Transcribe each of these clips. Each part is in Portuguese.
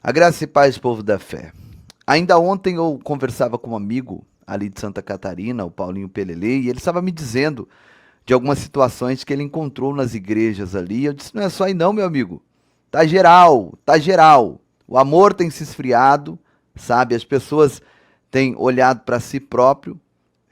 A graça e paz, povo da fé. Ainda ontem eu conversava com um amigo ali de Santa Catarina, o Paulinho Pelelê, e ele estava me dizendo de algumas situações que ele encontrou nas igrejas ali. Eu disse, não é só aí não, meu amigo. Tá geral, tá geral. O amor tem se esfriado, sabe? As pessoas têm olhado para si próprio,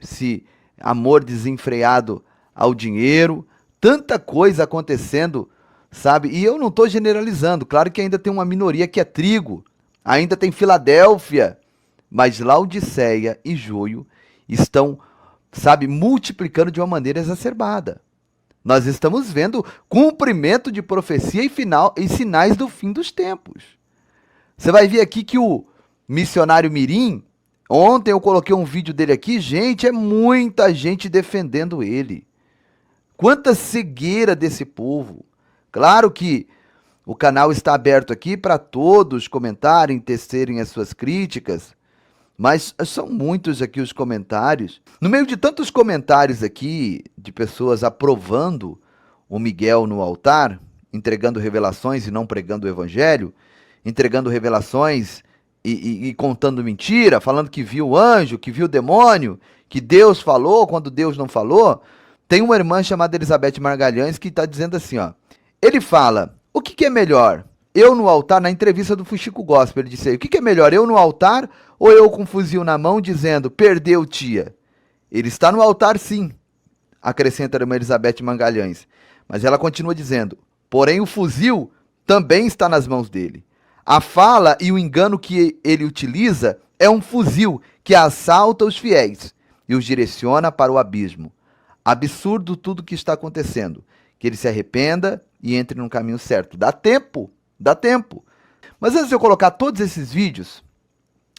esse amor desenfreado ao dinheiro, tanta coisa acontecendo, sabe? E eu não estou generalizando, claro que ainda tem uma minoria que é trigo, ainda tem Filadélfia, mas Laodiceia e Joio estão, sabe, multiplicando de uma maneira exacerbada. Nós estamos vendo cumprimento de profecia e sinais do fim dos tempos. Você vai ver aqui que o missionário Mirim, ontem eu coloquei um vídeo dele aqui, gente, é muita gente defendendo ele. Quanta cegueira desse povo. Claro que o canal está aberto aqui para todos comentarem, tecerem as suas críticas, mas são muitos aqui os comentários. No meio de tantos comentários aqui, de pessoas aprovando o Miguel no altar, entregando revelações e não pregando o evangelho, entregando revelações e contando mentira, falando que viu o anjo, que viu o demônio, que Deus falou quando Deus não falou. Tem uma irmã chamada Elizabeth Margalhães que está dizendo assim, ó. Ele fala, o que é melhor? Eu no altar, na entrevista do Fuxico Gospel, ele disse aí, o que é melhor, eu no altar ou eu com um fuzil na mão dizendo, perdeu tia? Ele está no altar sim, acrescenta a irmã Elizabeth Margalhães. Mas ela continua dizendo, porém o fuzil também está nas mãos dele. A fala e o engano que ele utiliza é um fuzil que assalta os fiéis e os direciona para o abismo. Absurdo tudo que está acontecendo. Que ele se arrependa e entre no caminho certo. Dá tempo, dá tempo. Mas antes de eu colocar todos esses vídeos,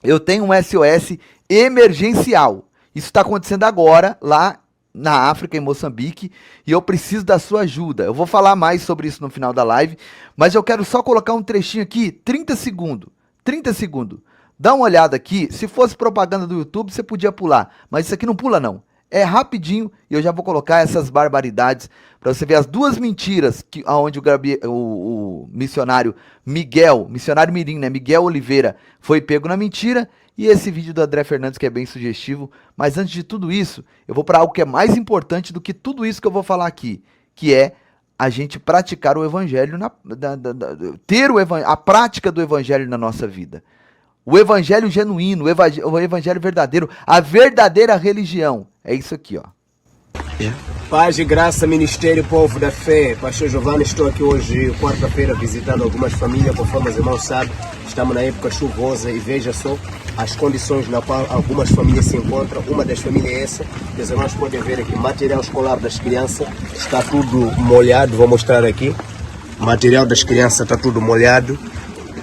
eu tenho um SOS emergencial. Isso está acontecendo agora, lá na África, em Moçambique, e eu preciso da sua ajuda. Eu vou falar mais sobre isso no final da live, mas eu quero só colocar um trechinho aqui, 30 segundos. 30 segundos. Dá uma olhada aqui, se fosse propaganda do YouTube, você podia pular, mas isso aqui não pula não. É rapidinho e eu já vou colocar essas barbaridades para você ver as duas mentiras que aonde o missionário Miguel, missionário Mirim, né, Miguel Oliveira, foi pego na mentira, e esse vídeo do André Fernandes que é bem sugestivo. Mas antes de tudo isso, eu vou para algo que é mais importante do que tudo isso que eu vou falar aqui, que é a gente praticar o evangelho, ter a prática do evangelho na nossa vida. O evangelho genuíno, o evangelho verdadeiro, a verdadeira religião. É isso aqui, ó. Paz e graça, Ministério Povo da Fé. Pastor Giovanni, estou aqui hoje, quarta-feira, visitando algumas famílias. Conforme os irmãos sabem, estamos na época chuvosa e veja só as condições na qual algumas famílias se encontram. Uma das famílias é essa. Os irmãos podem ver aqui, material escolar das crianças está tudo molhado. Vou mostrar aqui. Material das crianças está tudo molhado.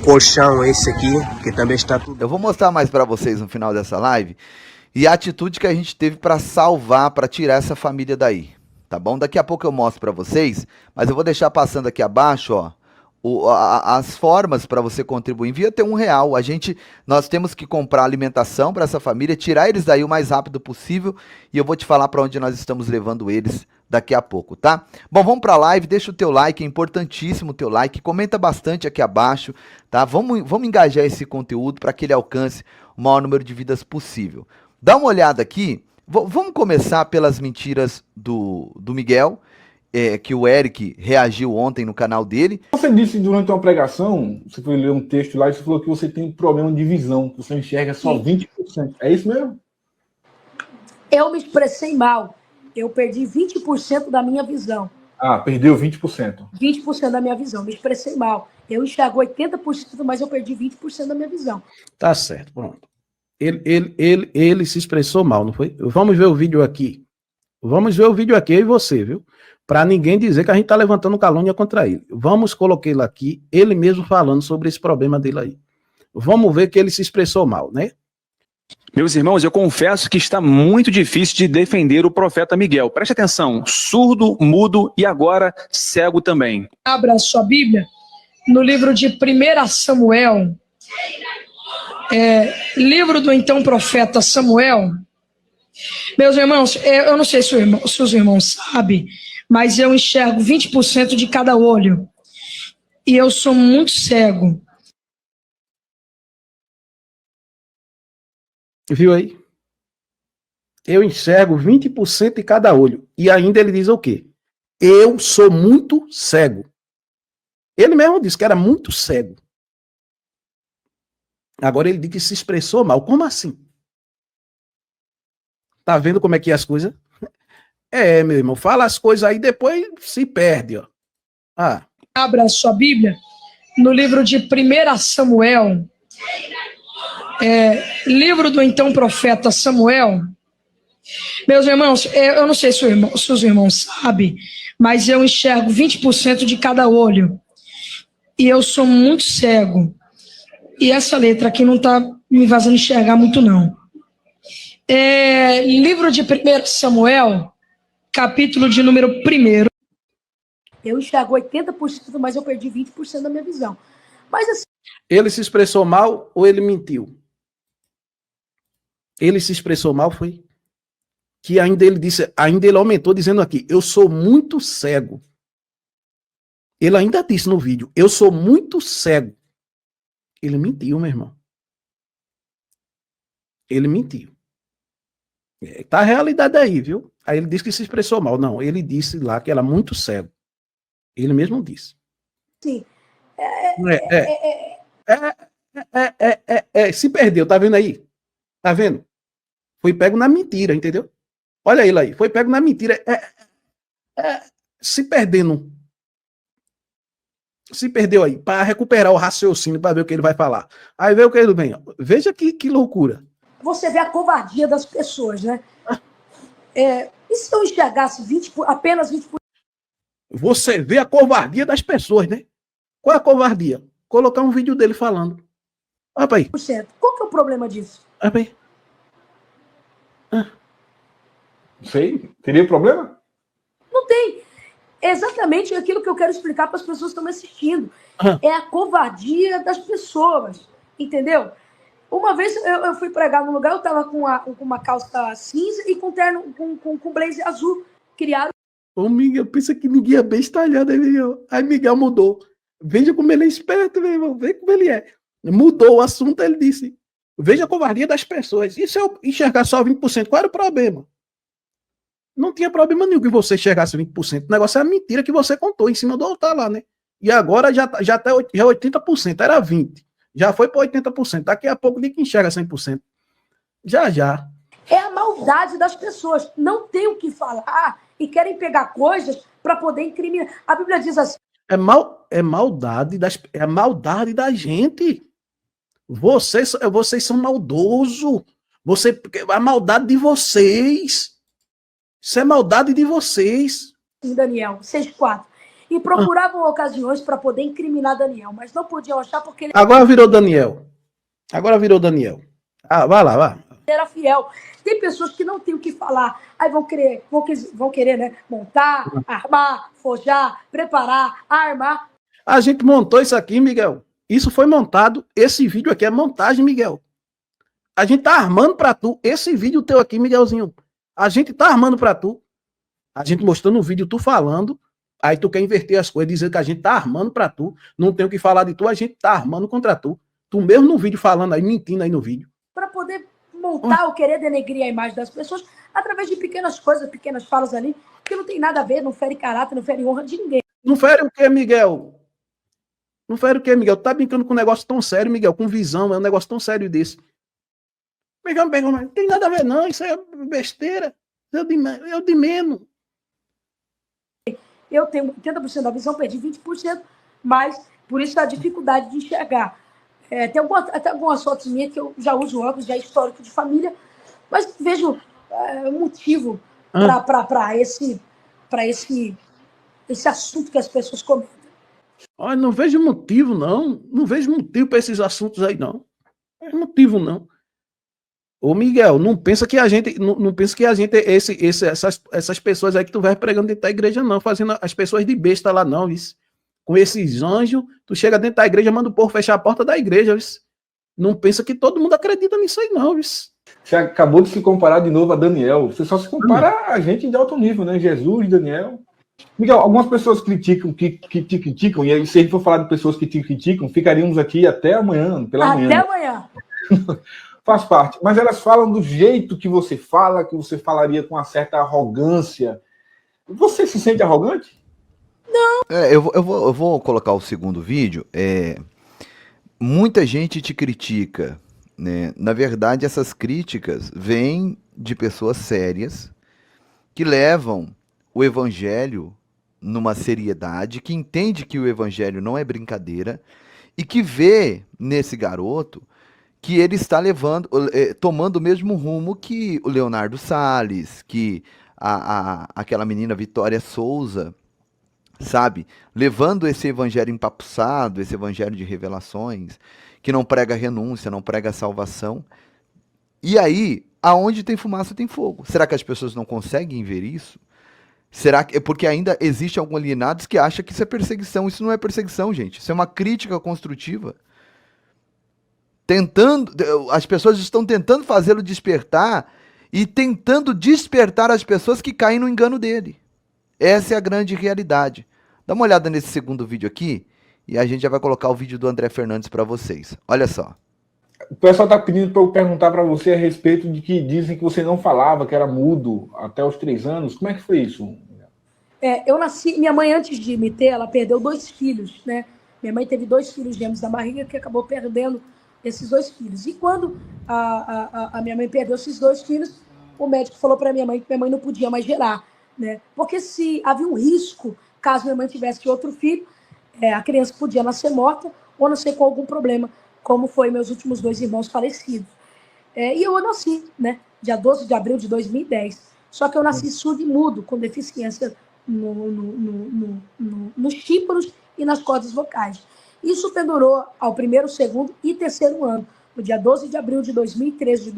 Colchão é esse aqui, que também está tudo... Eu vou mostrar mais para vocês no final dessa live e a atitude que a gente teve para salvar, para tirar essa família daí, tá bom? Daqui a pouco eu mostro para vocês, mas eu vou deixar passando aqui abaixo, ó, as formas para você contribuir. Envia até R$1. Nós temos que comprar alimentação para essa família, tirar eles daí o mais rápido possível e eu vou te falar para onde nós estamos levando eles daqui a pouco, tá? Bom, vamos para a live, deixa o teu like, é importantíssimo o teu like, comenta bastante aqui abaixo, tá? Vamos engajar esse conteúdo para que ele alcance o maior número de vidas possível. Dá uma olhada aqui, vamos começar pelas mentiras do Miguel, que o Eric reagiu ontem no canal dele. Você disse durante uma pregação, você foi ler um texto lá e você falou que você tem um problema de visão, que você enxerga só 20%. É isso mesmo? Eu me expressei mal. Eu perdi 20% da minha visão. Ah, perdeu 20%. 20% da minha visão. Me expressei mal. Eu enxergo 80%, mas eu perdi 20% da minha visão. Tá certo, pronto. Ele se expressou mal, não foi? Vamos ver o vídeo aqui. Vamos ver o vídeo aqui, eu e você, viu? Para ninguém dizer que a gente tá levantando calúnia contra ele. Vamos colocar ele aqui, ele mesmo falando sobre esse problema dele aí. Vamos ver que ele se expressou mal, né? Meus irmãos, eu confesso que está muito difícil de defender o profeta Miguel. Preste atenção, surdo, mudo e agora cego também. Abra a sua Bíblia no livro de 1 Samuel, livro do então profeta Samuel. Meus irmãos, eu não sei se os irmãos sabem, mas eu enxergo 20% de cada olho. E eu sou muito cego. Viu aí? Eu enxergo 20% de cada olho. E ainda ele diz o quê? Eu sou muito cego. Ele mesmo disse que era muito cego. Agora ele diz que se expressou mal. Como assim? Tá vendo como é que é as coisas? É, meu irmão, fala as coisas aí, depois se perde, ó. Ah. Abra a sua Bíblia no livro de 1 Samuel, livro do então profeta Samuel. Meus irmãos, eu não sei se os irmãos sabem, mas eu enxergo 20% de cada olho. E eu sou muito cego. E essa letra aqui não está me fazendo enxergar muito, não. Livro de 1 Samuel, capítulo de número 1. Eu enxergo 80%, mas eu perdi 20% da minha visão. Mas assim, Ele se expressou mal ou ele mentiu? Ele se expressou mal, foi? Que ainda ele aumentou dizendo aqui, eu sou muito cego. Ele ainda disse no vídeo, eu sou muito cego. Ele mentiu, meu irmão. Ele mentiu. Tá a realidade aí, viu? Aí ele disse que se expressou mal. Não, ele disse lá que era muito cego. Ele mesmo disse. sim, Se perdeu, tá vendo aí? Tá vendo? Foi pego na mentira, entendeu? Olha ele aí, foi pego na mentira. Se perdendo. Se perdeu aí, para recuperar o raciocínio, para ver o que ele vai falar. Aí vê o que ele vem. Veja que loucura. você vê a covardia das pessoas, né? E se eu enxergasse apenas 20%? Você vê a covardia das pessoas, né? Qual é a covardia? Colocar um vídeo dele falando. Olha aí. Qual que é o problema disso? Olha aí. Não sei. Teria problema? Não tem. É exatamente aquilo que eu quero explicar para as pessoas que estão me assistindo. É a covardia das pessoas, entendeu? Uma vez eu fui pregar num lugar, eu estava com uma calça cinza e com terno, com blazer azul. Criaram. Ô, Miguel, pensa que ninguém é bestalhado, aí, Miguel. Aí Miguel mudou. Veja como ele é esperto, meu irmão. Veja como ele é. Mudou o assunto, ele disse. Veja a covardia das pessoas. E se eu enxergar só 20%, qual era o problema? Não tinha problema nenhum que você enxergasse 20%. O negócio é a mentira que você contou em cima do altar lá, né? E agora já é 80%, era 20%. Já foi para 80%. Daqui a pouco ninguém enxerga 100%. Já. É a maldade das pessoas. Não tem o que falar e querem pegar coisas para poder incriminar. A Bíblia diz assim. É maldade da gente. Vocês são maldosos. A maldade de vocês. Isso é maldade de vocês. Daniel 6:4. E procuravam ocasiões para poder incriminar Daniel, mas não podiam achar porque ele Agora virou Daniel. Vai lá. era fiel. Tem pessoas que não têm o que falar. Aí vão querer, né? Montar, armar, forjar, preparar, armar. A gente montou isso aqui, Miguel. Isso foi montado. Esse vídeo aqui é montagem, Miguel. A gente tá armando pra tu. Esse vídeo teu aqui, Miguelzinho. A gente tá armando pra tu. A gente mostrando o vídeo, tu falando. Aí tu quer inverter as coisas, dizer que a gente tá armando pra tu. Não tem o que falar de tu, a gente tá armando contra tu. Tu mesmo no vídeo falando aí, mentindo aí no vídeo. Para poder montar ou querer denegrir a imagem das pessoas através de pequenas coisas, pequenas falas ali, que não tem nada a ver, não fere caráter, não fere honra de ninguém. Não fere o que, Miguel? Não fere o que, Miguel? Tu tá brincando com um negócio tão sério, Miguel, com visão, é um negócio tão sério desse. Miguel, não tem nada a ver, não, isso é besteira. Eu de menos. Eu tenho 80% da visão, perdi 20%, mas por isso a dificuldade de enxergar. Tem até algumas fotos minhas que eu já uso óculos, já é histórico de família, mas vejo motivo para esse assunto que as pessoas comentam. Olha, não vejo motivo, não. Não vejo motivo para esses assuntos aí, não. Não vejo motivo, não. Ô, Miguel, não pensa que a gente, essas pessoas aí que tu vai pregando dentro da igreja, não, fazendo as pessoas de besta lá, não, isso. Com esses anjos, tu chega dentro da igreja, manda o povo fechar a porta da igreja, isso. Não pensa que todo mundo acredita nisso aí, não, isso. Você acabou de se comparar de novo a Daniel. Você só se compara a gente de alto nível, né? Jesus, Daniel. Miguel, algumas pessoas criticam, que te criticam, e aí, se a gente for falar de pessoas que te criticam, ficaríamos aqui até amanhã, pela manhã. Até amanhã. Faz parte. Mas elas falam do jeito que você fala, que você falaria com uma certa arrogância. Você se sente arrogante? Eu vou colocar o segundo vídeo. Muita gente te critica, né? Na verdade, essas críticas vêm de pessoas sérias que levam o evangelho numa seriedade, que entende que o evangelho não é brincadeira e que vê nesse garoto que ele está tomando o mesmo rumo que o Leonardo Salles, que aquela menina Vitória Souza, sabe? Levando esse evangelho empapuçado, esse evangelho de revelações, que não prega renúncia, não prega salvação. E aí, aonde tem fumaça tem fogo. Será que as pessoas não conseguem ver isso? Será que é porque ainda existe alguns alienados que acham que isso é perseguição? Isso não é perseguição, gente. Isso é uma crítica construtiva. As pessoas estão tentando fazê-lo despertar e tentando despertar as pessoas que caem no engano dele. Essa é a grande realidade. Dá uma olhada nesse segundo vídeo aqui e a gente já vai colocar o vídeo do André Fernandes para vocês. Olha só. O pessoal está pedindo para eu perguntar para você a respeito de que dizem que você não falava, que era mudo até os 3 anos. Como é que foi isso? Eu nasci, minha mãe, antes de me ter, ela perdeu 2 filhos, né? Minha mãe teve 2 filhos gêmeos da barriga que acabou perdendo esses 2 filhos. E quando a minha mãe perdeu esses 2 filhos, o médico falou para minha mãe que minha mãe não podia mais gerar, né? Porque se havia um risco, caso minha mãe tivesse outro filho, a criança podia nascer morta ou nascer com algum problema, como foi meus últimos 2 irmãos falecidos. E eu nasci, né? Dia 12 de abril de 2010. Só que eu nasci surdo e mudo, com deficiência nos tímpanos e nas cordas vocais. Isso pendurou ao 1º, 2º e 3º ano. No dia 12 de abril de 2013,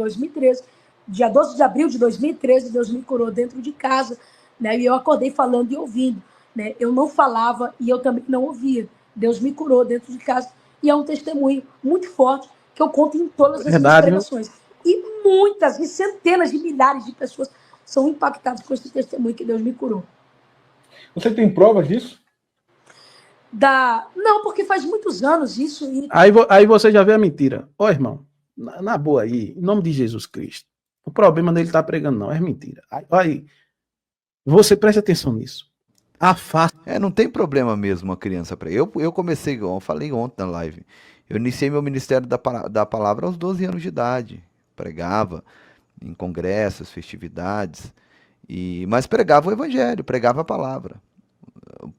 dia 12 de abril de 2013, Deus me curou dentro de casa, né? E eu acordei falando e ouvindo, né? Eu não falava e eu também não ouvia. Deus me curou dentro de casa. E é um testemunho muito forte que eu conto em todas as minhas pregações. E muitas, e centenas de milhares de pessoas são impactadas com esse testemunho que Deus me curou. Você tem provas disso? Não, porque faz muitos anos isso. Aí você já vê a mentira. Ó, irmão, na boa aí, em nome de Jesus Cristo. O problema dele tá pregando não, é mentira. Aí, você preste atenção nisso. Não tem problema mesmo a criança pregar. Eu comecei, eu falei ontem na live, eu iniciei meu ministério da palavra aos 12 anos de idade. Pregava em congressos, festividades, mas pregava o evangelho, pregava a palavra.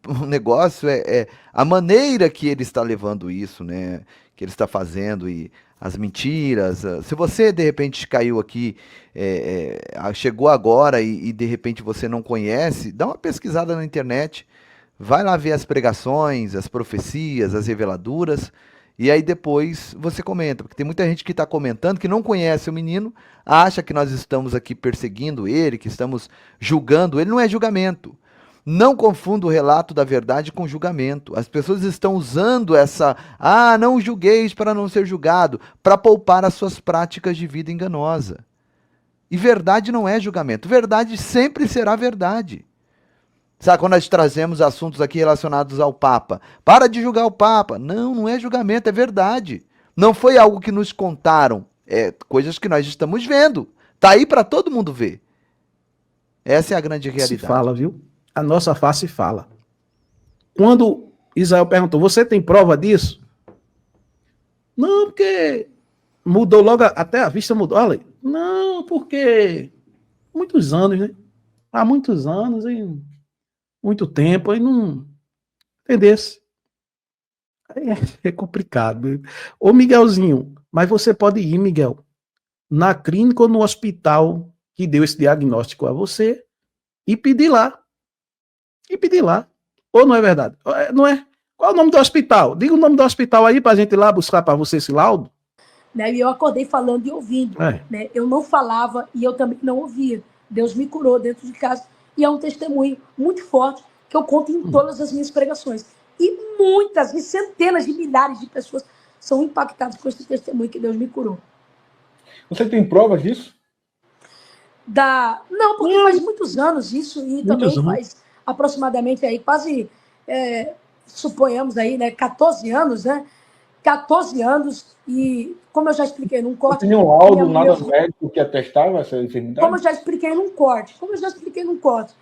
O negócio é a maneira que ele está levando isso, né? Que ele está fazendo e as mentiras. Se você de repente caiu aqui, chegou agora e de repente você não conhece, dá uma pesquisada na internet, vai lá ver as pregações, as profecias, as reveladuras, e aí depois você comenta, porque tem muita gente que está comentando que não conhece o menino, acha que nós estamos aqui perseguindo ele, que estamos julgando ele. Não é julgamento. Não confunda o relato da verdade com julgamento. As pessoas estão usando não julgueis para não ser julgado, para poupar as suas práticas de vida enganosa. E verdade não é julgamento. Verdade sempre será verdade. Sabe, quando nós trazemos assuntos aqui relacionados ao Papa, para de julgar o Papa. Não é julgamento, é verdade. Não foi algo que nos contaram, coisas que nós estamos vendo. Tá aí para todo mundo ver. Essa é a grande realidade. Se fala, viu? A nossa face fala. Quando Israel perguntou, você tem prova disso? Não, porque mudou logo, até a vista mudou. Olha, não, porque muitos anos, né? Há muitos anos, hein? Muito tempo, aí não entendesse. É complicado. Ô Miguelzinho, mas você pode ir, Miguel, na clínica ou no hospital que deu esse diagnóstico a você e pedir lá. Ou não é verdade? Não é? Qual é o nome do hospital? Diga o nome do hospital aí pra gente ir lá buscar para você esse laudo. Né? E eu acordei falando e ouvindo. Né? Eu não falava e eu também não ouvia. Deus me curou dentro de casa. E é um testemunho muito forte que eu conto em todas as minhas pregações. E muitas, e centenas de milhares de pessoas são impactadas com esse testemunho que Deus me curou. Você tem provas disso? Não, porque faz muitos anos isso, e também faz aproximadamente aí quase, suponhamos aí, né, 14 anos, né, 14 anos e, como eu já expliquei num Você corte... tinha um laudo, minha- nada meu- médico que atestava essa enfermidade? Como eu já expliquei num corte,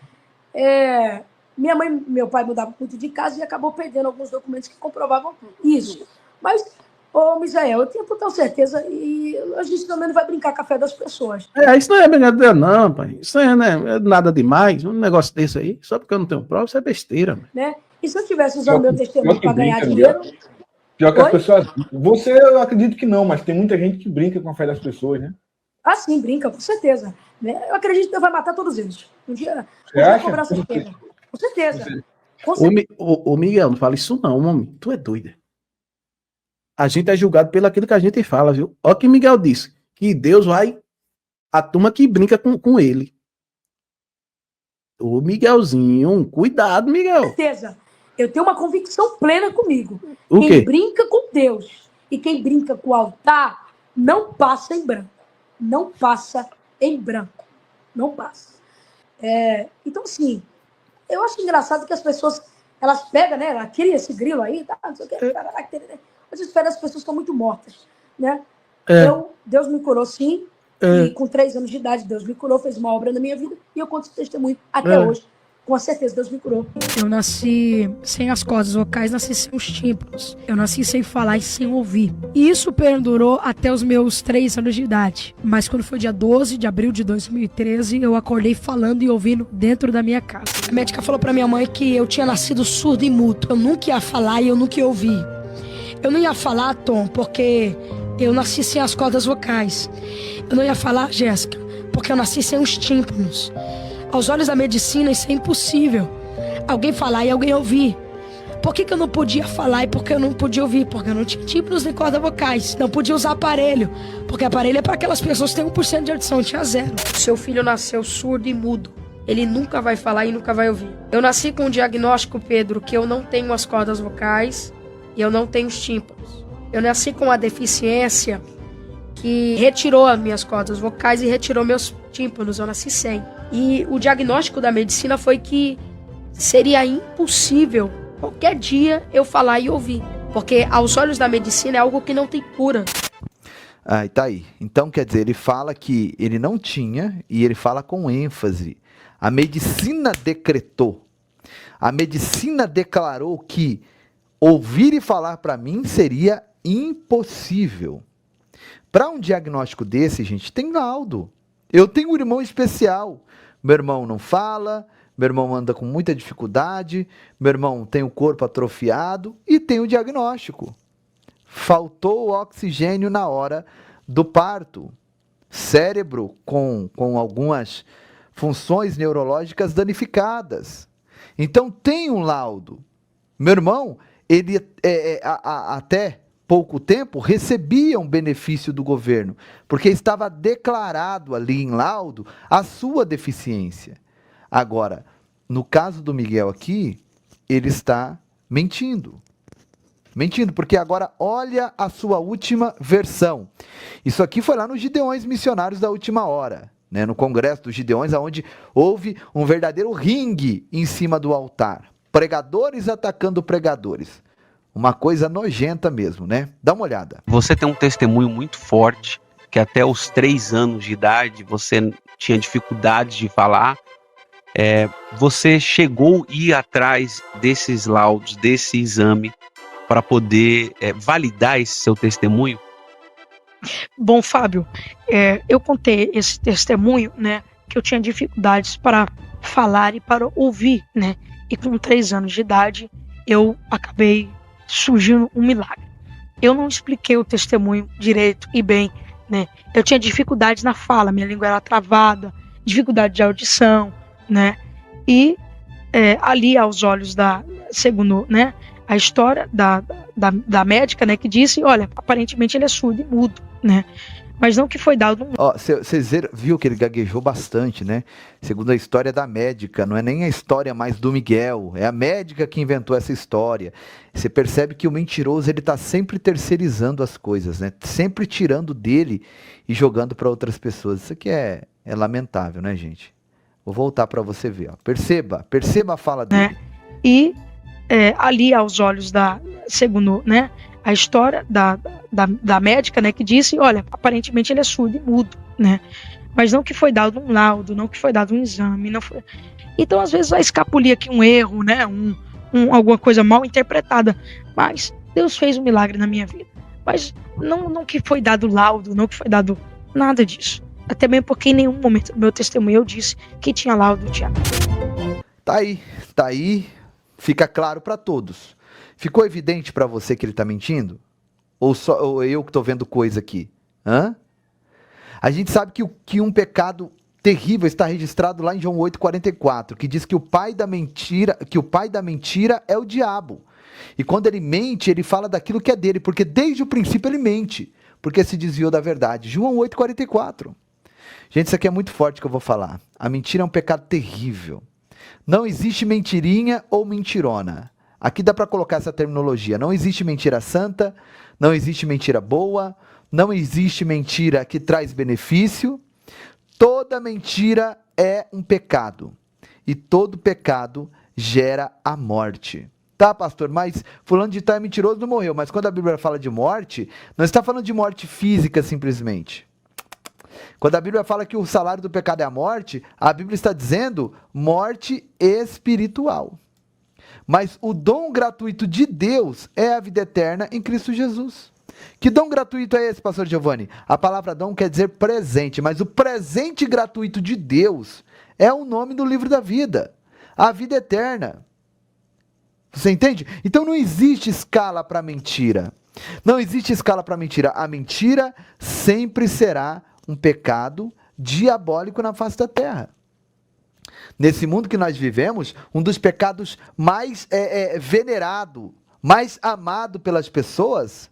minha mãe e meu pai mudavam muito de casa e acabou perdendo alguns documentos que comprovavam isso. Mas, ô Misael, eu tenho total certeza e a gente também não vai brincar com a fé das pessoas, Isso não é brincadeira, não, pai. Isso aí não é nada demais. Um negócio desse aí, só porque eu não tenho prova, isso é besteira, mano. né? E se eu estivesse usando meu Pior testemunho que para ganhar brinca, dinheiro, Pior que as Oi? pessoas. Você, eu acredito que não, mas tem muita gente que brinca com a fé das pessoas, né? sim, brinca, com certeza. Né? Eu acredito que Deus vai matar todos eles. Um dia Você vai acha? cobrar essa pena. Com certeza. Você- Com certeza. Ô, Miguel, não fala isso não, homem. Tu é doido. A gente é julgado pelo aquilo que a gente fala, viu? Olha o que Miguel disse, que Deus vai... A turma que brinca com ele. Ô, Miguelzinho, cuidado, Miguel. Com certeza. Eu tenho uma convicção plena comigo. O Quem quê? brinca com Deus e quem brinca com o altar não passa em branco. Não passa em branco. Não passa. Então, assim, eu acho engraçado que as pessoas, elas pegam, né? Ela cria esse grilo aí, tá? Não sei o quê. Mas as pessoas estão muito mortas, né? Deus me curou, sim. E com 3 anos de idade, Deus me curou, fez uma obra na minha vida. E eu conto esse testemunho até hoje. Com certeza, Deus me curou. Eu nasci sem as cordas vocais, nasci sem os tímpanos. Eu nasci sem falar e sem ouvir. E isso perdurou até os meus 3 anos de idade. Mas quando foi dia 12 de abril de 2013, eu acordei falando e ouvindo dentro da minha casa. A médica falou pra minha mãe que eu tinha nascido surdo e mudo. Eu nunca ia falar e eu nunca ia ouvir. Eu não ia falar, Tom, porque eu nasci sem as cordas vocais. Eu não ia falar, Jéssica, porque eu nasci sem os tímpanos. Aos olhos da medicina, isso é impossível. Alguém falar e alguém ouvir. Por que eu não podia falar e por que eu não podia ouvir? Porque eu não tinha tímpanos nem cordas vocais. Não podia usar aparelho. Porque aparelho é para aquelas pessoas que têm 1% de audição, eu tinha 0. Seu filho nasceu surdo e mudo. Ele nunca vai falar e nunca vai ouvir. Eu nasci com um diagnóstico, Pedro, que eu não tenho as cordas vocais e eu não tenho os tímpanos. Eu nasci com uma deficiência que retirou as minhas cordas vocais e retirou meus tímpanos. Eu nasci sem. E o diagnóstico da medicina foi que seria impossível qualquer dia eu falar e ouvir. Porque aos olhos da medicina é algo que não tem cura. E tá aí. Então, quer dizer, ele fala que ele não tinha e ele fala com ênfase. A medicina decretou. A medicina declarou que ouvir e falar para mim seria impossível. Para um diagnóstico desse, gente, tem laudo. Eu tenho um irmão especial. Meu irmão não fala, meu irmão anda com muita dificuldade, meu irmão tem o corpo atrofiado e tem o diagnóstico. Faltou o oxigênio na hora do parto. Cérebro com algumas funções neurológicas danificadas. Então tem um laudo. Meu irmão, ele até pouco tempo recebia um benefício do governo, porque estava declarado ali em laudo a sua deficiência. Agora, no caso do Miguel aqui, ele está mentindo. Mentindo, porque agora olha a sua última versão. Isso aqui foi lá nos Gideões Missionários da Última Hora, né, no Congresso dos Gideões, onde houve um verdadeiro ringue em cima do altar. Pregadores atacando pregadores. Uma coisa nojenta mesmo, né? Dá uma olhada. Você tem um testemunho muito forte, que até os 3 anos de idade você tinha dificuldade de falar. Você chegou a ir atrás desses laudos, desse exame, para poder validar esse seu testemunho? Bom, Fábio, eu contei esse testemunho, né, que eu tinha dificuldades para falar e para ouvir, né? E com 3 anos de idade, eu acabei surgindo um milagre. Eu não expliquei o testemunho direito e bem, né? Eu tinha dificuldades na fala, minha língua era travada, dificuldade de audição, né? E ali aos olhos segundo, né, a história da médica, né, que disse, olha, aparentemente ele é surdo e mudo, né? Mas não que foi dado um... Vocês viu que ele gaguejou bastante, né? Segundo a história da médica, não é nem a história mais do Miguel, é a médica que inventou essa história. Você percebe que o mentiroso, ele tá sempre terceirizando as coisas, né? Sempre tirando dele e jogando para outras pessoas. Isso aqui é lamentável, né, gente? Vou voltar para você ver, ó. Perceba a fala dele. E ali aos olhos segundo, né, a história da médica, né, que disse, olha, aparentemente ele é surdo e mudo, né? Mas não que foi dado um laudo, não que foi dado um exame, não foi... Então, às vezes, vai escapulir aqui um erro, né? Alguma coisa mal interpretada. Mas Deus fez um milagre na minha vida. Mas não que foi dado laudo, não que foi dado nada disso. Até mesmo porque em nenhum momento do meu testemunho eu disse que tinha laudo do diabo. Tá aí, fica claro para todos. Ficou evidente para você que ele tá mentindo? Ou eu que tô vendo coisa aqui? Hã? A gente sabe que um pecado terrível está registrado lá em João 8,44, que diz que o pai da mentira é o diabo. E quando ele mente, ele fala daquilo que é dele, porque desde o princípio ele mente, porque se desviou da verdade. João 8,44. Gente, isso aqui é muito forte que eu vou falar. A mentira é um pecado terrível. Não existe mentirinha ou mentirona. Aqui dá para colocar essa terminologia. Não existe mentira santa, não existe mentira boa, não existe mentira que traz benefício. Toda mentira é um pecado. E todo pecado gera a morte. Tá, pastor, mas fulano de tal é mentiroso, não morreu. Mas quando a Bíblia fala de morte, não está falando de morte física simplesmente. Quando a Bíblia fala que o salário do pecado é a morte, a Bíblia está dizendo morte espiritual. Mas o dom gratuito de Deus é a vida eterna em Cristo Jesus. Que dom gratuito é esse, pastor Giovanni? A palavra dom quer dizer presente, mas o presente gratuito de Deus é o nome do livro da vida, a vida eterna. Você entende? Então não existe escala para mentira. Não existe escala para mentira. A mentira sempre será um pecado diabólico na face da terra. Nesse mundo que nós vivemos, um dos pecados mais venerado, mais amado pelas pessoas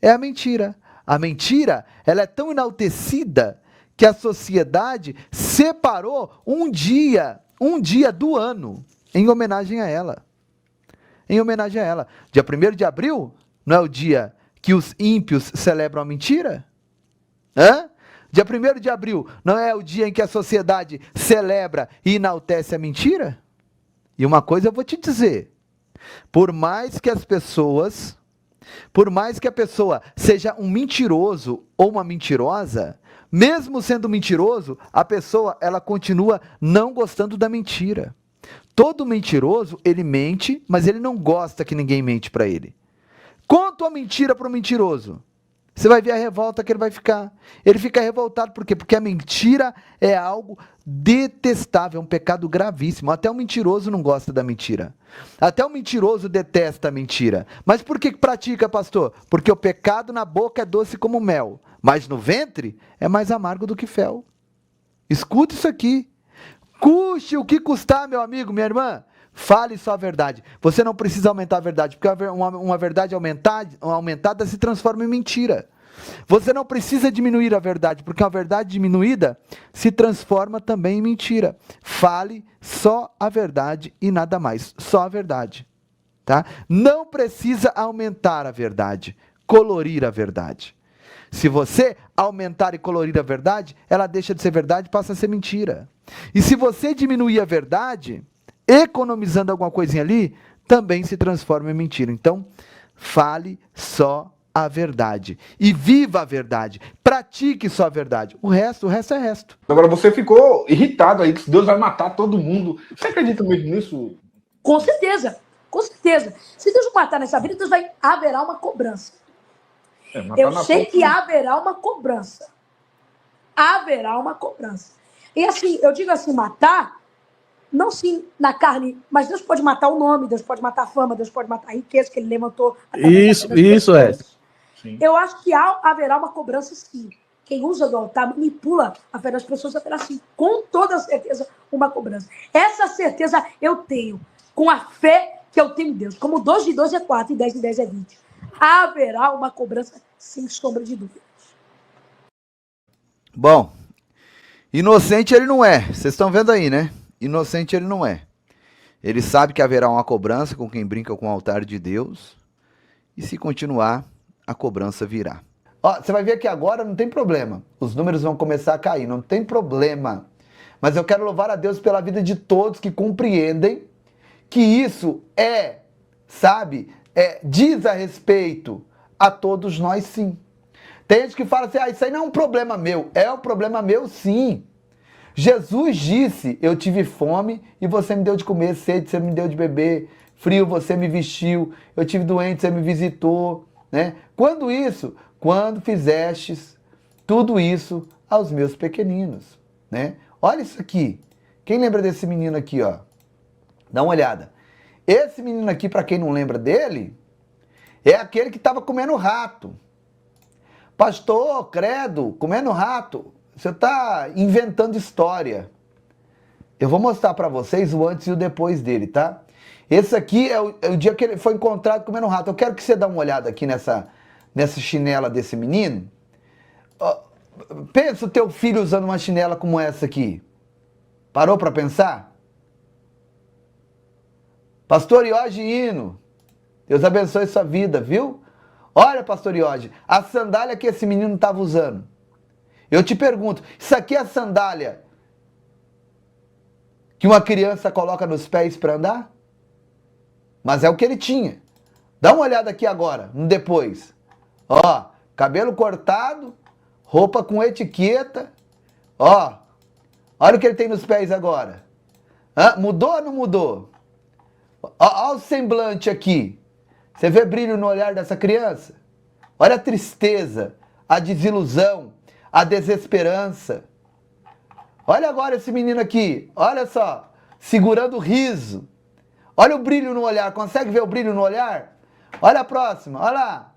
é a mentira. A mentira, ela é tão enaltecida que a sociedade separou um dia do ano em homenagem a ela. Em homenagem a ela. Dia 1º de abril não é o dia que os ímpios celebram a mentira? Hã? Dia 1º de abril não é o dia em que a sociedade celebra e enaltece a mentira? E uma coisa eu vou te dizer. Por mais que a pessoa seja um mentiroso ou uma mentirosa, mesmo sendo mentiroso, a pessoa ela continua não gostando da mentira. Todo mentiroso, ele mente, mas ele não gosta que ninguém mente para ele. Conta a mentira para o mentiroso. Você vai ver a revolta que ele vai ficar. Ele fica revoltado, por quê? Porque a mentira é algo detestável, é um pecado gravíssimo. Até o mentiroso não gosta da mentira. Até o mentiroso detesta a mentira. Mas por que pratica, pastor? Porque o pecado na boca é doce como mel, mas no ventre é mais amargo do que fel. Escuta isso aqui. Custe o que custar, meu amigo, minha irmã. Fale só a verdade. Você não precisa aumentar a verdade, porque uma verdade aumentada se transforma em mentira. Você não precisa diminuir a verdade, porque uma verdade diminuída se transforma também em mentira. Fale só a verdade e nada mais. Só a verdade. Tá? Não precisa aumentar a verdade, colorir a verdade. Se você aumentar e colorir a verdade, ela deixa de ser verdade e passa a ser mentira. E se você diminuir a verdade, economizando alguma coisinha ali, também se transforma em mentira. Então, fale só a verdade. E viva a verdade. Pratique só a verdade. O resto é resto. Agora, você ficou irritado aí, que Deus vai matar todo mundo. Você acredita mesmo nisso? Com certeza. Com certeza. Se Deus matar nessa vida, haverá uma cobrança. Eu sei que haverá uma cobrança. Haverá uma cobrança. E assim, eu digo assim, matar, não sim na carne, mas Deus pode matar o nome, Deus pode matar a fama, Deus pode matar a riqueza que ele levantou. Isso é. Sim. Eu acho que haverá uma cobrança sim. Quem usa do altar manipula a fé das pessoas, haverá sim, com toda certeza, uma cobrança. Essa certeza eu tenho, com a fé que eu tenho em Deus. Como 2 de 2 é 4 e 10 de 10 é 20. Haverá uma cobrança sem sombra de dúvida. Bom, inocente ele não é. Vocês estão vendo aí, né? Inocente ele não é. Ele sabe que haverá uma cobrança com quem brinca com o altar de Deus. E se continuar, a cobrança virá. Ó, você vai ver que agora não tem problema. Os números vão começar a cair, não tem problema. Mas eu quero louvar a Deus pela vida de todos que compreendem que isso diz a respeito a todos nós sim. Tem gente que fala assim, isso aí não é um problema meu. É um problema meu sim. Jesus disse, eu tive fome e você me deu de comer, sede, você me deu de beber, frio, você me vestiu, eu tive doente, você me visitou, né? Quando isso? Quando fizestes tudo isso aos meus pequeninos, né? Olha isso aqui. Quem lembra desse menino aqui, ó? Dá uma olhada. Esse menino aqui, para quem não lembra dele, é aquele que estava comendo rato. Pastor, credo, comendo rato. Você está inventando história. Eu vou mostrar para vocês o antes e o depois dele, tá? Esse aqui é o dia que ele foi encontrado comendo rato. Eu quero que você dê uma olhada aqui nessa chinela desse menino. Pensa o teu filho usando uma chinela como essa aqui. Parou para pensar? Pastor Iorge Hino, Deus abençoe sua vida, viu? Olha, Pastor Iorge, a sandália que esse menino estava usando. Eu te pergunto, isso aqui é a sandália que uma criança coloca nos pés para andar? Mas é o que ele tinha. Dá uma olhada aqui agora, no depois. Ó, cabelo cortado, roupa com etiqueta. Ó, olha o que ele tem nos pés agora. Mudou ou não mudou? Olha o semblante aqui. Você vê brilho no olhar dessa criança? Olha a tristeza, a desilusão, a desesperança. Olha agora esse menino aqui, olha só, segurando o riso. Olha o brilho no olhar, consegue ver o brilho no olhar? Olha a próxima, olha lá.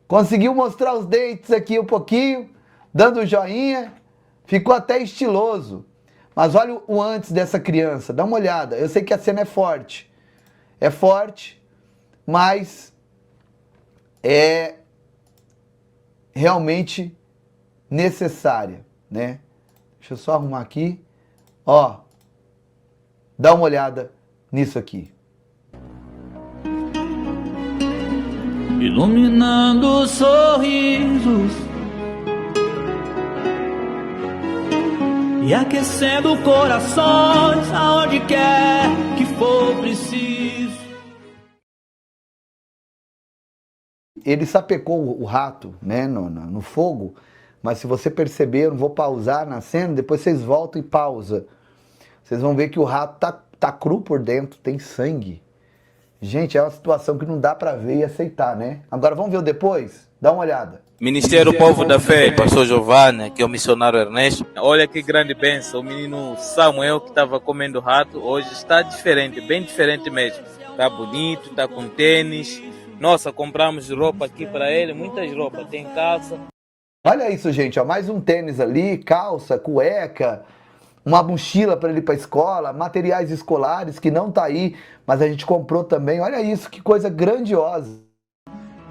Conseguiu mostrar os dentes aqui um pouquinho, dando um joinha, ficou até estiloso. Mas olha o antes dessa criança, dá uma olhada. Eu sei que a cena é forte, mas é realmente necessária, né? Deixa eu só arrumar aqui. Ó, dá uma olhada nisso aqui. Iluminando sorrisos e aquecendo corações aonde quer que for preciso. Ele sapecou o rato, né, no fogo, mas se você perceber, eu não vou pausar na cena, depois vocês voltam e pausa. Vocês vão ver que o rato tá cru por dentro, tem sangue. Gente, é uma situação que não dá para ver e aceitar, né? Agora vamos ver o depois? Dá uma olhada. Ministério Povo da Fé, Pastor Giovanni, que é o missionário Ernesto. Olha que grande bênção, o menino Samuel que estava comendo rato, hoje está diferente, bem diferente mesmo. Está bonito, está com tênis. Nossa, compramos roupa aqui para ele, muitas roupas, tem calça. Olha isso, gente, ó, mais um tênis ali, calça, cueca, uma mochila para ele ir para a escola, materiais escolares que não tá aí, mas a gente comprou também. Olha isso, que coisa grandiosa.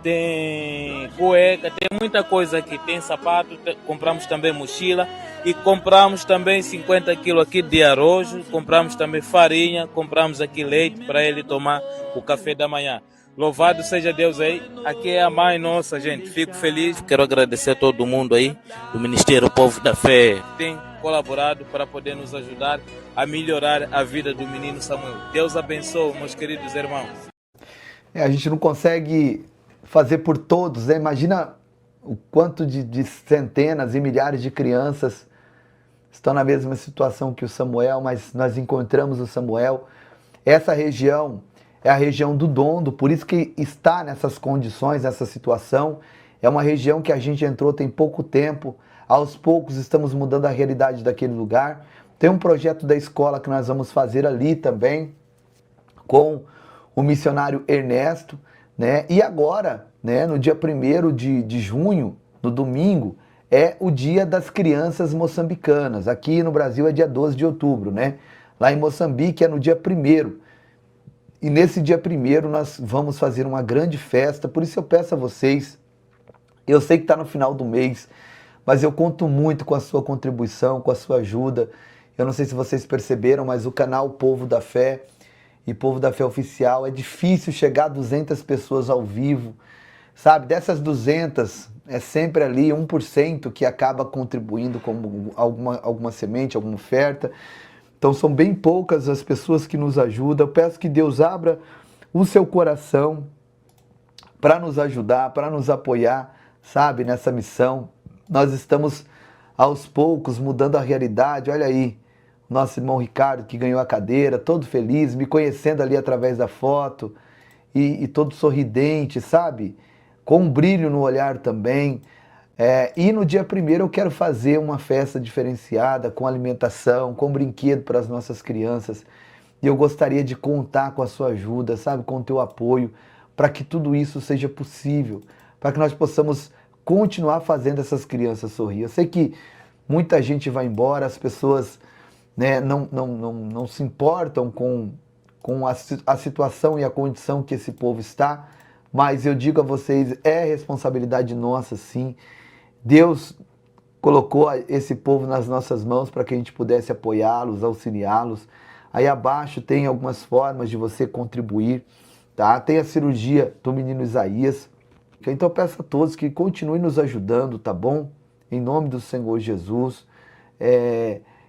Tem cueca, tem muita coisa aqui, tem sapato, compramos também mochila e compramos também 50 quilos aqui de arroz, compramos também farinha, compramos aqui leite para ele tomar o café da manhã. Louvado seja Deus aí, aqui é a mãe nossa, gente, fico feliz, quero agradecer a todo mundo aí do Ministério Povo da Fé, tem colaborado para poder nos ajudar a melhorar a vida do menino Samuel. Deus abençoe, meus queridos irmãos. A gente não consegue fazer por todos, né? Imagina o quanto de centenas e milhares de crianças estão na mesma situação que o Samuel, mas nós encontramos o Samuel. Essa região é a região do Dondo, por isso que está nessas condições, nessa situação. É uma região que a gente entrou tem pouco tempo, aos poucos estamos mudando a realidade daquele lugar. Tem um projeto da escola que nós vamos fazer ali também, com o missionário Ernesto, né? E agora, né, no dia 1º de junho, no domingo, é o Dia das Crianças Moçambicanas. Aqui no Brasil é dia 12 de outubro, né? Lá em Moçambique é no dia 1º. E nesse dia 1º nós vamos fazer uma grande festa, por isso eu peço a vocês, eu sei que está no final do mês, mas eu conto muito com a sua contribuição, com a sua ajuda. Eu não sei se vocês perceberam, mas o canal Povo da Fé e Povo da Fé Oficial, é difícil chegar a 200 pessoas ao vivo, sabe? Dessas 200, é sempre ali 1% que acaba contribuindo com alguma semente, alguma oferta. Então são bem poucas as pessoas que nos ajudam. Eu peço que Deus abra o seu coração para nos ajudar, para nos apoiar, sabe, nessa missão. Nós estamos aos poucos mudando a realidade. Olha aí, nosso irmão Ricardo que ganhou a cadeira, todo feliz, me conhecendo ali através da foto e todo sorridente, sabe? Com um brilho no olhar também. E no dia 1º eu quero fazer uma festa diferenciada, com alimentação, com brinquedo para as nossas crianças. E eu gostaria de contar com a sua ajuda, sabe? Com o teu apoio, para que tudo isso seja possível, para que nós possamos continuar fazendo essas crianças sorrir. Eu sei que muita gente vai embora, as pessoas, né, não se importam com a situação e a condição que esse povo está, mas eu digo a vocês, é responsabilidade nossa, sim. Deus colocou esse povo nas nossas mãos para que a gente pudesse apoiá-los, auxiliá-los. Aí abaixo tem algumas formas de você contribuir, tá? Tem a cirurgia do menino Isaías. Então eu peço a todos que continuem nos ajudando, tá bom? Em nome do Senhor Jesus.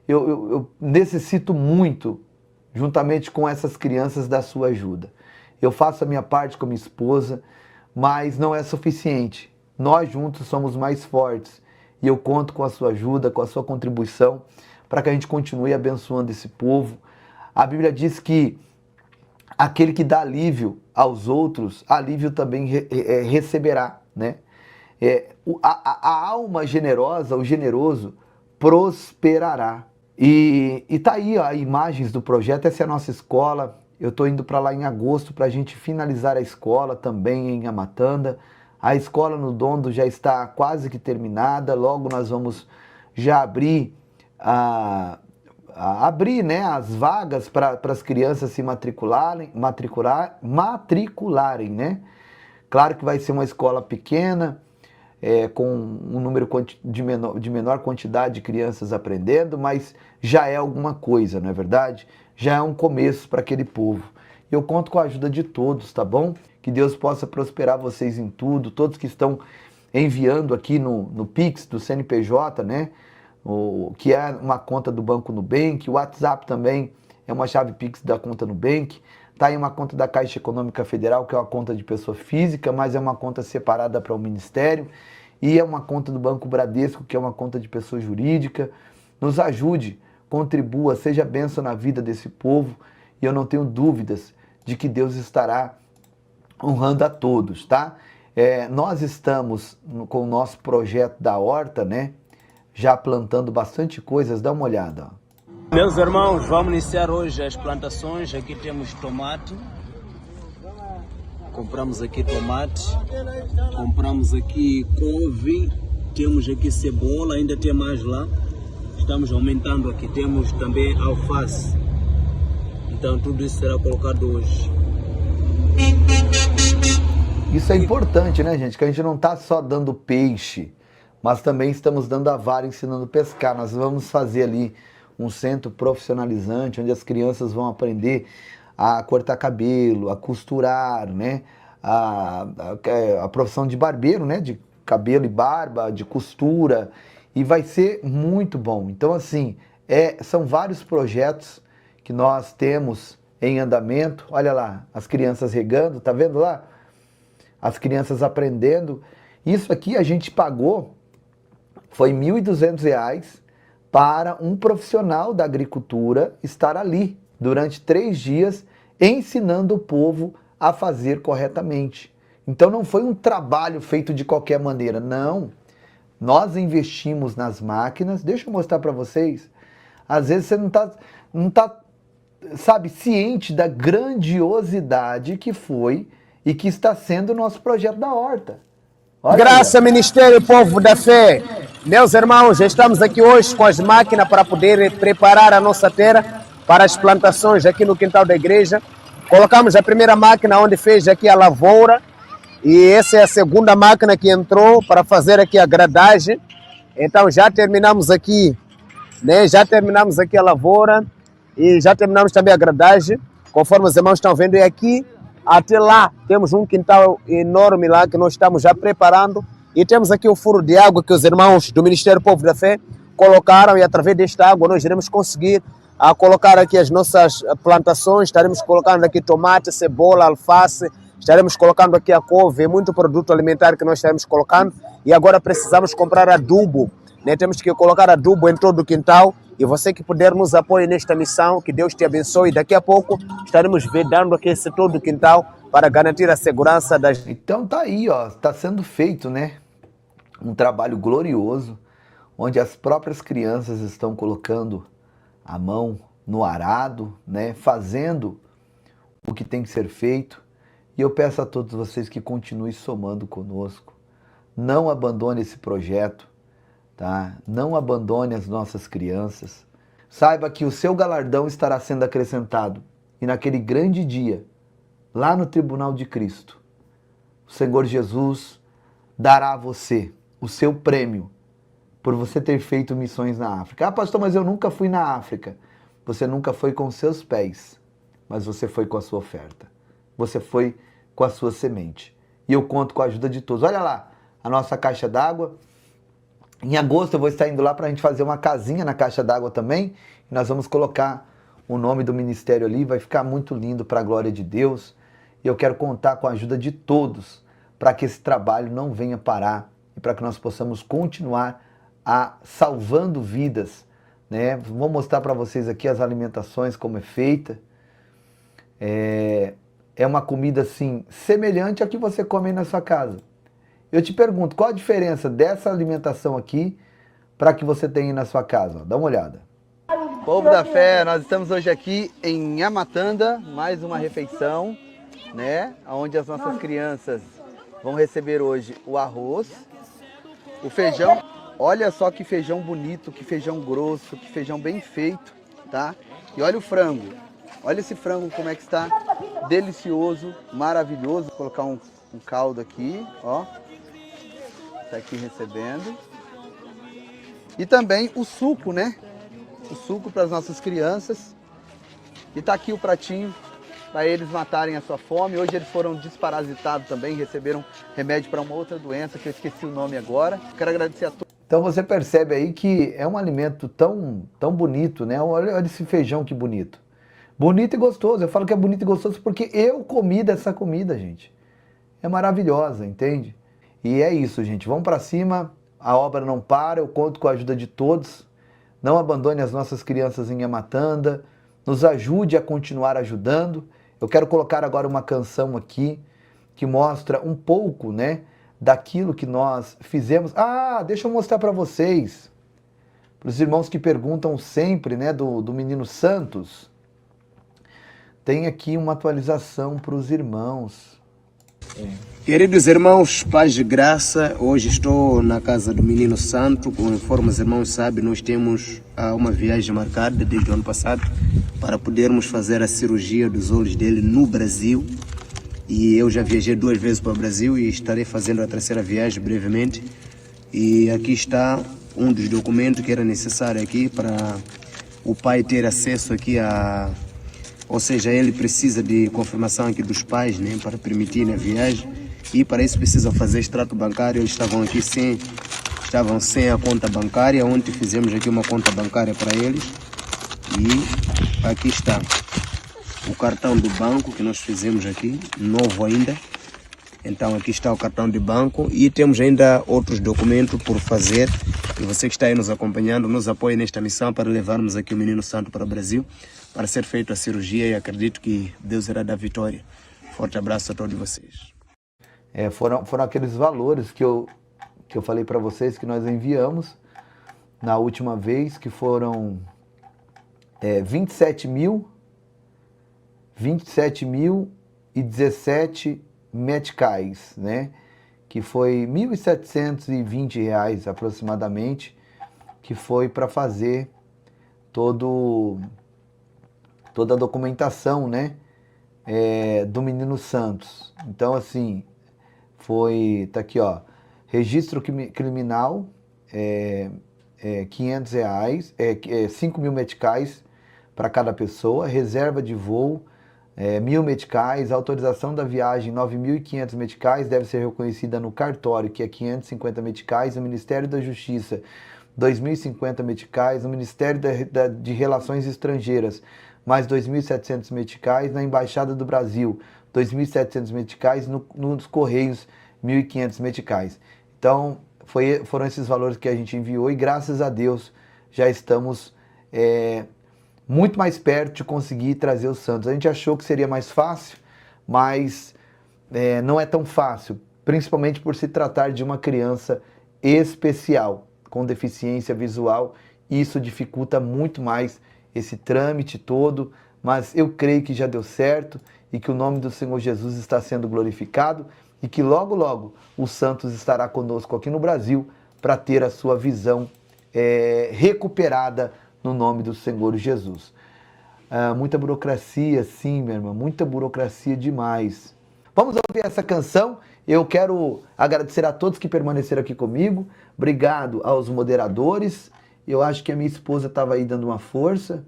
Eu necessito muito, juntamente com essas crianças, da sua ajuda. Eu faço a minha parte com minha esposa, mas não é suficiente. Nós juntos somos mais fortes. E eu conto com a sua ajuda, com a sua contribuição, para que a gente continue abençoando esse povo. A Bíblia diz que aquele que dá alívio aos outros, alívio também receberá, né? A alma generosa, o generoso, prosperará. E tá aí ó, imagens do projeto. Essa é a nossa escola. Eu estou indo para lá em agosto para a gente finalizar a escola também em Amatanda. A escola no Dondo já está quase que terminada. Logo nós vamos já abrir né, as vagas para as crianças se matricularem, né? Claro que vai ser uma escola pequena, com um número de menor quantidade de crianças aprendendo, mas já é alguma coisa, não é verdade? Já é um começo para aquele povo. Eu conto com a ajuda de todos, tá bom? Que Deus possa prosperar vocês em tudo, todos que estão enviando aqui no Pix do CNPJ, né? Que é uma conta do Banco Nubank, o WhatsApp também é uma chave Pix da conta Nubank, tá aí uma conta da Caixa Econômica Federal, que é uma conta de pessoa física, mas é uma conta separada para o Ministério, e é uma conta do Banco Bradesco, que é uma conta de pessoa jurídica. Nos ajude, contribua, seja bênção na vida desse povo, e eu não tenho dúvidas de que Deus estará honrando a todos, tá? Nós estamos com o nosso projeto da horta, né? Já plantando bastante coisas, dá uma olhada. Ó. Meus irmãos, vamos iniciar hoje as plantações. Aqui temos tomate. Compramos aqui tomate. Compramos aqui couve. Temos aqui cebola, ainda tem mais lá. Estamos aumentando aqui. Temos também alface. Então tudo isso será colocado hoje. Isso é importante, né, gente? Que a gente não está só dando peixe, mas também estamos dando a vara, ensinando a pescar. Nós vamos fazer ali um centro profissionalizante, onde as crianças vão aprender a cortar cabelo, a costurar, né? A profissão de barbeiro, né? De cabelo e barba, de costura. E vai ser muito bom. Então, assim, são vários projetos que nós temos em andamento. Olha lá, as crianças regando, tá vendo lá? As crianças aprendendo. Isso aqui a gente pagou, foi R$ 1.200 para um profissional da agricultura estar ali durante 3 dias ensinando o povo a fazer corretamente. Então não foi um trabalho feito de qualquer maneira, não. Nós investimos nas máquinas. Deixa eu mostrar para vocês. Às vezes você não tá, sabe, ciente da grandiosidade que foi e que está sendo o nosso projeto da horta. Olha Graça, aí, Ministério Povo da Fé. Meus irmãos, estamos aqui hoje com as máquinas para poder preparar a nossa terra para as plantações aqui no quintal da igreja. Colocamos a primeira máquina onde fez aqui a lavoura e essa é a segunda máquina que entrou para fazer aqui a gradagem. Então já terminamos aqui, né? Já terminamos aqui a lavoura e já terminamos também a gradagem, conforme os irmãos estão vendo. E aqui até lá temos um quintal enorme lá que nós estamos já preparando e temos aqui o furo de água que os irmãos do Ministério Povo da Fé colocaram, e através desta água nós iremos conseguir colocar aqui as nossas plantações. Estaremos colocando aqui tomate, cebola, alface, estaremos colocando aqui a couve, muito produto alimentar que nós estaremos colocando. E agora precisamos comprar adubo, né? Temos que colocar adubo em todo o quintal. E você que puder nos apoiar nesta missão, que Deus te abençoe. Daqui a pouco estaremos vedando aqui esse todo o quintal para garantir a segurança das... Então tá aí, ó, está sendo feito, né? Um trabalho glorioso, onde as próprias crianças estão colocando a mão no arado, né? Fazendo o que tem que ser feito. E eu peço a todos vocês que continuem somando conosco. Não abandone esse projeto, tá? Não abandone as nossas crianças. Saiba que o seu galardão estará sendo acrescentado. E naquele grande dia, lá no tribunal de Cristo, o Senhor Jesus dará a você o seu prêmio por você ter feito missões na África. Ah, pastor, mas eu nunca fui na África. Você nunca foi com seus pés, mas você foi com a sua oferta. Você foi com a sua semente. E eu conto com a ajuda de todos. Olha lá, a nossa caixa d'água. Em agosto eu vou estar indo lá para a gente fazer uma casinha na caixa d'água também. E nós vamos colocar o nome do ministério ali. Vai ficar muito lindo para a glória de Deus. E eu quero contar com a ajuda de todos para que esse trabalho não venha parar e para que nós possamos continuar salvando vidas, né? Vou mostrar para vocês aqui as alimentações, como é feita. É uma comida assim, semelhante à que você come na sua casa. Eu te pergunto, qual a diferença dessa alimentação aqui para que você tem na sua casa? Dá uma olhada. Povo da fé, nós estamos hoje aqui em Nhamatanda, mais uma refeição, né? Onde as nossas crianças vão receber hoje o arroz, o feijão. Olha só que feijão bonito, que feijão grosso, que feijão bem feito, tá? E olha o frango. Olha esse frango como é que está. Delicioso, maravilhoso. Vou colocar um caldo aqui, ó. Tá aqui recebendo. E também o suco, né? O suco para as nossas crianças. E tá aqui o pratinho para eles matarem a sua fome. Hoje eles foram desparasitados também, receberam remédio para uma outra doença que eu esqueci o nome agora. Quero agradecer a todos. Então você percebe aí que é um alimento tão bonito, né? Olha esse feijão que bonito. Bonito e gostoso. Eu falo que é bonito e gostoso porque eu comi dessa comida, gente. É maravilhosa, entende? E é isso, gente. Vamos para cima. A obra não para. Eu conto com a ajuda de todos. Não abandone as nossas crianças em Nhamatanda. Nos ajude a continuar ajudando. Eu quero colocar agora uma canção aqui que mostra um pouco, né, daquilo que nós fizemos. Ah, deixa eu mostrar para vocês, para os irmãos que perguntam sempre, né, do Menino Santos. Tem aqui uma atualização para os irmãos. Queridos irmãos, paz e graça, hoje estou na casa do Menino Santo. Conforme os irmãos sabem, nós temos uma viagem marcada desde o ano passado para podermos fazer a cirurgia dos olhos dele no Brasil. E eu já viajei 2 vezes para o Brasil e estarei fazendo a 3ª viagem brevemente. E aqui está um dos documentos que era necessário aqui para o pai ter acesso aqui a... Ou seja, ele precisa de confirmação aqui dos pais, né, para permitir a viagem. E para isso precisa fazer extrato bancário. Eles estavam sem a conta bancária, onde fizemos aqui uma conta bancária para eles. E aqui está o cartão do banco que nós fizemos aqui, novo ainda. Então aqui está o cartão de banco e temos ainda outros documentos por fazer. E você que está aí nos acompanhando, nos apoie nesta missão para levarmos aqui o Menino Santo para o Brasil, para ser feita a cirurgia, e acredito que Deus irá dar vitória. Forte abraço a todos vocês. Foram aqueles valores que eu falei para vocês que nós enviamos na última vez, que foram 27.017 meticais, né? Que foi R$ 1.720 aproximadamente, que foi para fazer toda a documentação, né? Do Menino Santos. Então, assim, tá aqui, ó, registro criminal, R$500, 5.000 meticais para cada pessoa, reserva de voo, 1.000 meticais, autorização da viagem, 9.500 meticais, deve ser reconhecida no cartório, que é 550 meticais, no Ministério da Justiça, 2.050 meticais, no Ministério de Relações Estrangeiras, mais 2.700 meticais, na Embaixada do Brasil, 2.700 meticais, nos Correios 1.500 meticais. Então, foram esses valores que a gente enviou e graças a Deus já estamos muito mais perto de conseguir trazer os santos. A gente achou que seria mais fácil, mas não é tão fácil, principalmente por se tratar de uma criança especial, com deficiência visual. Isso dificulta muito mais esse trâmite todo, mas eu creio que já deu certo e que o nome do Senhor Jesus está sendo glorificado e que logo, logo o Santos estará conosco aqui no Brasil para ter a sua visão recuperada no nome do Senhor Jesus. Muita burocracia, sim, minha irmã, muita burocracia demais. Vamos ouvir essa canção. Eu quero agradecer a todos que permaneceram aqui comigo. Obrigado aos moderadores. Eu acho que a minha esposa estava aí dando uma força.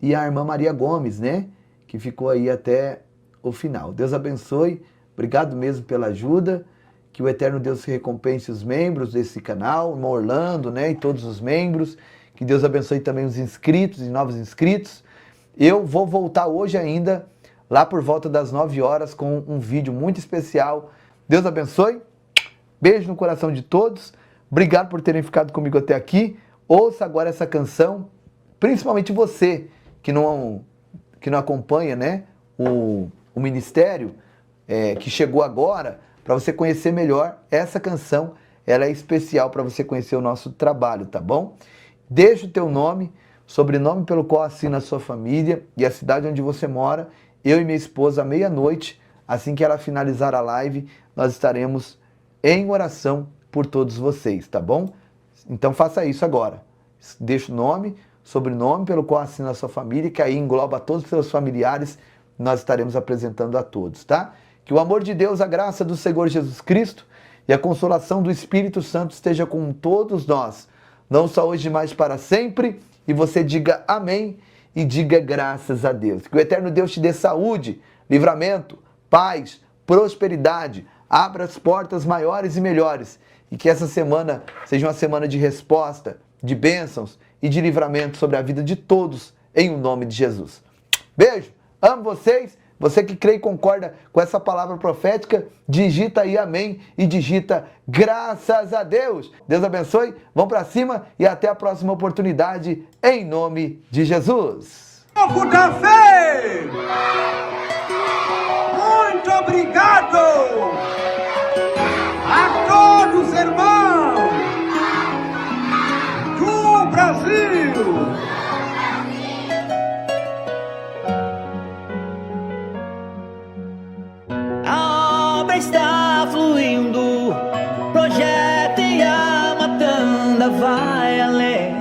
E a irmã Maria Gomes, né? Que ficou aí até o final. Deus abençoe. Obrigado mesmo pela ajuda. Que o eterno Deus recompense os membros desse canal, o irmão Orlando, né? E todos os membros. Que Deus abençoe também os inscritos e novos inscritos. Eu vou voltar hoje ainda, lá por volta das 9 horas, com um vídeo muito especial. Deus abençoe. Beijo no coração de todos. Obrigado por terem ficado comigo até aqui. Ouça agora essa canção, principalmente você que não acompanha, né, o ministério, que chegou agora, para você conhecer melhor essa canção. Ela é especial para você conhecer o nosso trabalho, tá bom? Deixa o teu nome, sobrenome pelo qual assina a sua família e a cidade onde você mora. Eu e minha esposa, à meia-noite, assim que ela finalizar a live, nós estaremos em oração por todos vocês, tá bom? Então faça isso agora. Deixa o nome, sobrenome pelo qual assina a sua família, que aí engloba todos os seus familiares, nós estaremos apresentando a todos, tá? Que o amor de Deus, a graça do Senhor Jesus Cristo e a consolação do Espírito Santo esteja com todos nós, não só hoje, mas para sempre. E você diga amém e diga graças a Deus. Que o eterno Deus te dê saúde, livramento, paz, prosperidade, abra as portas maiores e melhores. E que essa semana seja uma semana de resposta, de bênçãos e de livramento sobre a vida de todos, em o nome de Jesus. Beijo, amo vocês. Você que crê e concorda com essa palavra profética, digita aí amém e digita graças a Deus. Deus abençoe, vão para cima e até a próxima oportunidade, em nome de Jesus. Povo da fé! Muito obrigado a todos, irmãos do Brasil! A obra está fluindo, projeto e a matanda vai além.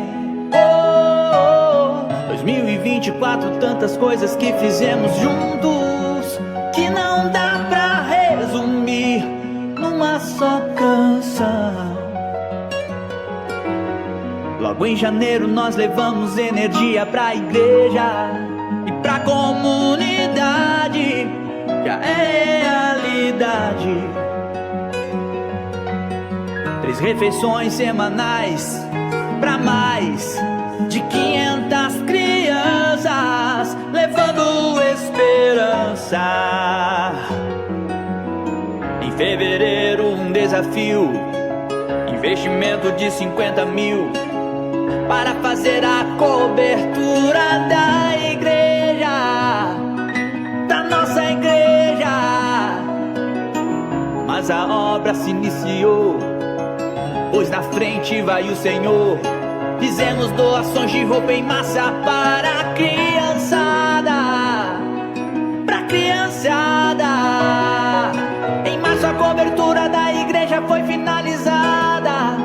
2024, tantas coisas que fizemos juntos, que não dá pra resumir numa só canção. Logo em janeiro nós levamos energia pra igreja e pra comunidade. Já é realidade. 3 refeições semanais pra mais de 500 crianças, levando esperança. Em fevereiro um desafio, investimento de 50 mil para fazer a cobertura da igreja, da nossa igreja. Mas a obra se iniciou, pois na frente vai o Senhor. Fizemos doações de roupa em massa para a criançada, pra criançada. Em março a cobertura da igreja foi finalizada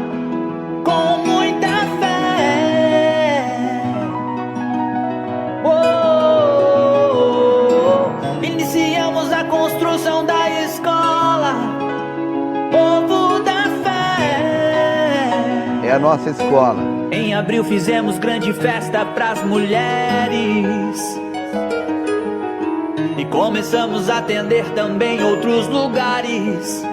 com muita fé. Iniciamos a construção da escola, povo da fé. É a nossa escola. Em abril fizemos grande festa pras mulheres e começamos a atender também outros lugares.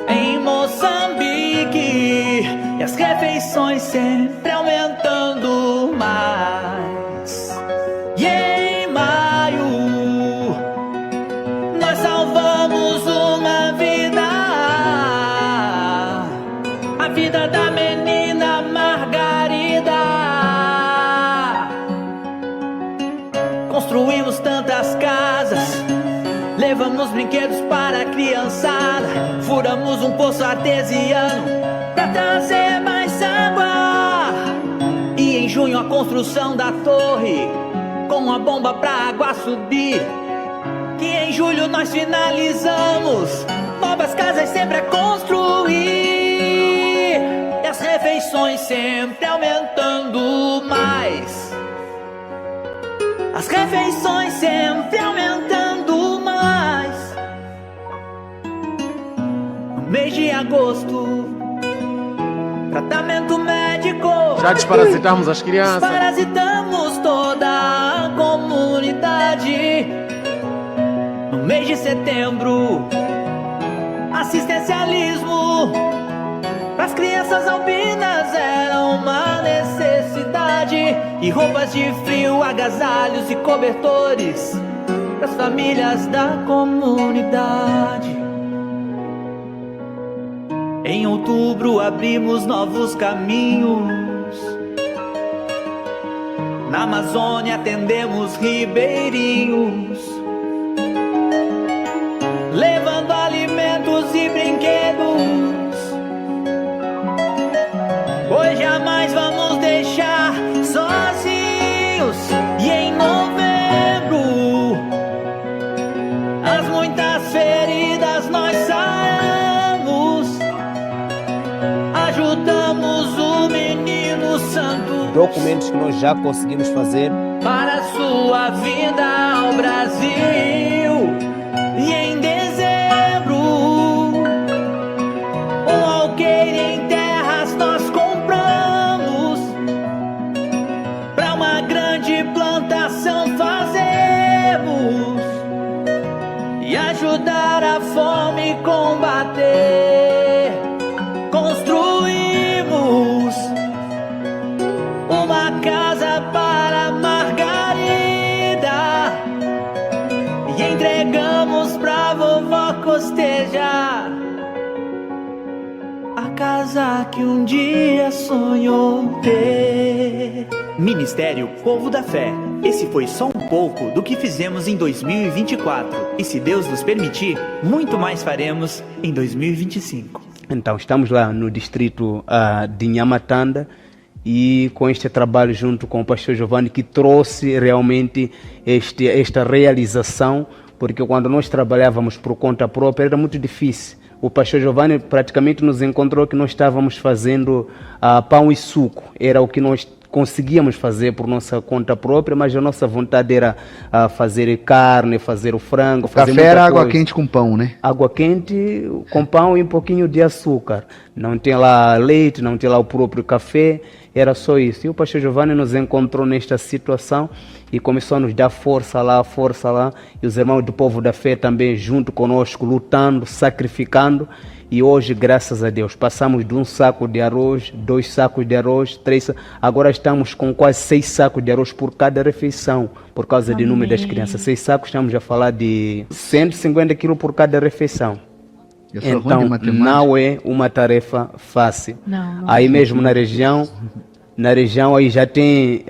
Em Moçambique, e as refeições sempre aumentando mais. E em maio nós salvamos Compramos brinquedos para a criançada, furamos um poço artesiano pra trazer mais água. E em junho a construção da torre, com a bomba pra água subir. Que em julho nós finalizamos, novas casas sempre a construir. E as refeições sempre aumentando mais. As refeições sempre aumentando mais. No mês de agosto, tratamento médico. Já desparasitamos as crianças. Desparasitamos toda a comunidade. No mês de setembro, assistencialismo para as crianças albinas era uma necessidade. E roupas de frio, agasalhos e cobertores para as famílias da comunidade. Em outubro abrimos novos caminhos. Na Amazônia atendemos ribeirinhos, levando alimentos e brinquedos. Pois jamais vamos deixar sozinhos. E em novembro, as muitas feridas nós saramos. Ajudamos o menino santo. Documentos que nós já conseguimos fazer Para sua vinda ao Brasil. E em dezembro, um alqueire em terras nós compramos. Pra uma grande plantação fazemos. E ajudar a fome combater. Construímos uma casa para Margarida e entregamos pra vovó costejar a casa que um dia sonhou ter. Ministério Povo da Fé. Esse foi só um pouco do que fizemos em 2024. E se Deus nos permitir, muito mais faremos em 2025. Então, estamos lá no distrito de Nhamatanda e com este trabalho junto com o pastor Giovanni que trouxe realmente esta realização, porque quando nós trabalhávamos por conta própria era muito difícil. O pastor Giovanni praticamente nos encontrou que nós estávamos fazendo pão e suco, era o que nós conseguíamos fazer por nossa conta própria, mas a nossa vontade era fazer carne, fazer o frango, fazer Café era água quente com pão, né? Água quente com pão e um pouquinho de açúcar. Não tinha lá leite, não tinha lá o próprio café, era só isso. E o pastor Giovanni nos encontrou nesta situação e começou a nos dar força lá. E os irmãos do Povo da Fé também junto conosco, lutando, sacrificando. E hoje, graças a Deus, passamos de 1 saco de arroz, 2 sacos de arroz, 3 sacos. Agora estamos com quase 6 sacos de arroz por cada refeição, por causa do número das crianças. 6 sacos, estamos a falar de 150 quilos por cada refeição. Então, não é uma tarefa fácil. Não aí mesmo na região aí já tem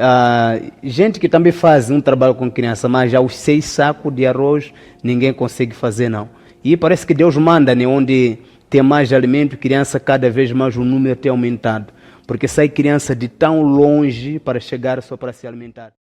gente que também faz um trabalho com criança, mas já os 6 sacos de arroz ninguém consegue fazer, não. E parece que Deus manda, né, onde tem mais alimento, criança, cada vez mais o número tem aumentado. Porque sai criança de tão longe para chegar só para se alimentar.